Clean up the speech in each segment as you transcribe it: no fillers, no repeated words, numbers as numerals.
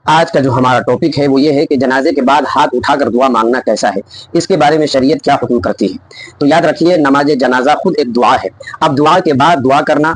آج کا جو ہمارا ٹاپک ہے وہ یہ ہے کہ جنازے کے بعد ہاتھ اٹھا کر دعا مانگنا کیسا ہے، اس کے بارے میں شریعت کیا حکم کرتی ہے۔ تو یاد رکھیے، نماز جنازہ خود ایک دعا ہے۔ اب دعا کے بعد دعا کرنا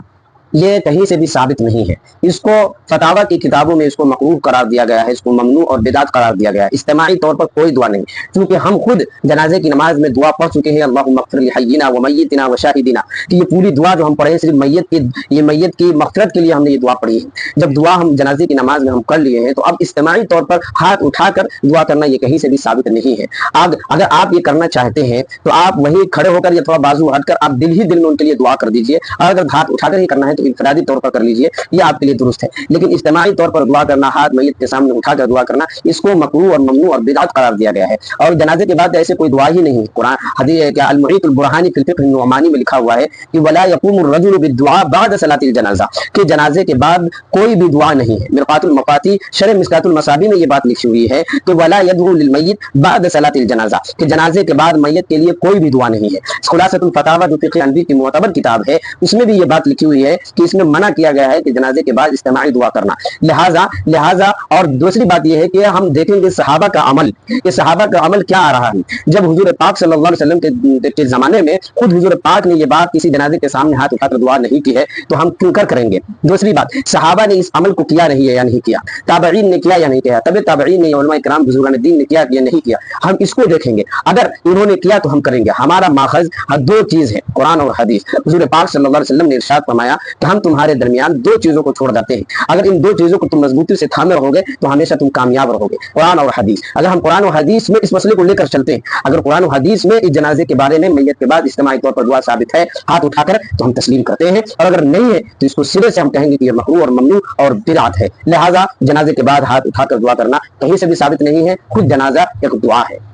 یہ کہیں سے بھی ثابت نہیں ہے۔ اس کو فتاوی کی کتابوں میں اس کو مکروہ قرار دیا گیا ہے، اس کو ممنوع اور بدعت قرار دیا گیا ہے۔ اجتماعی طور پر کوئی دعا نہیں، کیونکہ ہم خود جنازے کی نماز میں دعا پڑھ چکے ہیں، اللہم اغفر لحینا ومیتنا وشاہدنا، کہ یہ پوری دعا جو ہم پڑھے ہیں صرف میت کی مغفرت کے لیے ہم نے یہ دعا پڑھی ہے۔ جب دعا ہم جنازے کی نماز میں ہم کر لیے ہیں تو اب اجتماعی طور پر ہاتھ اٹھا کر دعا کرنا یہ کہیں سے بھی ثابت نہیں ہے۔ اگر آپ یہ کرنا چاہتے ہیں تو آپ وہیں کھڑے ہو کر یا تھوڑا بازو ہٹ کر آپ دل ہی دل میں ان کے لیے دعا کر دیجئے، اور اگر ہاتھ اٹھا کر ہی کرنا ہے تو انفرادی طور پر کر لیجئے، یہ آپ کے لیے درست ہے۔ لیکن اجتماعی طور پر دعا کرنا، ہاتھ میت کے سامنے اٹھا کر دعا کرنا، اس کو مکروہ اور ممنوع اور بدعت قرار دیا گیا ہے۔ اور جنازے کے بعد ایسے کوئی دعا ہی نہیں ہے۔ قرآن حدیث ہے کہ المعیت البرہانی فی الفقہ النعمانی میں لکھا ہوا ہے کہ ولا یقوم الرجل بالدعاء بعد صلاۃ الجنازہ، کہ جنازے کے بعد کوئی بھی دعا نہیں ہے۔ مرقات المفاتیح شرح مشکات المصابیح میں یہ بات لکھی ہوئی ہے کہ ولا يدعو للمیت بعد صلاۃ الجنازہ، کہ جنازے کے بعد میت کے لیے کوئی بھی دعا نہیں ہے۔ خلاصۃ الفتاوی جو فقہ حنفی کی معتبر کتاب ہے، اس میں بھی یہ بات لکھی ہوئی ہے کہ اس میں منع کیا گیا ہے کہ جنازے کے بعد اجتماعی دعا کرنا۔ لہذا اور دوسری بات یہ ہے کہ ہم دیکھیں گے صحابہ کا عمل، کہ صحابہ کا عمل کیا آ رہا ہے۔ جب حضور پاک صلی اللہ علیہ وسلم کے زمانے میں خود حضور پاک نے یہ بات کسی جنازے کے سامنے ہاتھ اٹھا کر دعا نہیں کی ہے تو ہم کیوں کر کریں گے۔ دوسری بات، صحابہ نے اس عمل کو کیا نہیں ہے یا نہیں کیا، تابعین نے کیا یا نہیں کیا، طب تابعین نے، علماء کرام بزرگان دین نے کیا یا نہیں کیا، ہم اس کو دیکھیں گے۔ اگر انہوں نے کیا تو ہم کریں گے۔ ہمارا ماخذ دو چیز ہے، قرآن اور حدیث۔ حضور پاک صلی اللہ علیہ وسلم نے ارشاد فرمایا کہ ہم تمہارے درمیان دو چیزوں کو چھوڑ جاتے ہیں، اگر ان دو چیزوں کو تم مضبوطی سے تھامے رہو گے تو ہمیشہ تم کامیاب رہو گے، قرآن اور حدیث۔ اگر ہم قرآن و حدیث میں اس مسئلے کو لے کر چلتے ہیں، اگر قرآن و حدیث میں اس جنازے کے بارے میں میت کے بعد اجتماعی طور پر دعا ثابت ہے ہاتھ اٹھا کر، تو ہم تسلیم کرتے ہیں، اور اگر نہیں ہے تو اس کو سرے سے ہم کہیں گے کہ یہ مکروہ اور ممنوع اور بدعت ہے۔ لہذا جنازے کے بعد ہاتھ اٹھا کر دعا کرنا کہیں سے بھی ثابت نہیں ہے، خود جنازہ ایک دعا ہے۔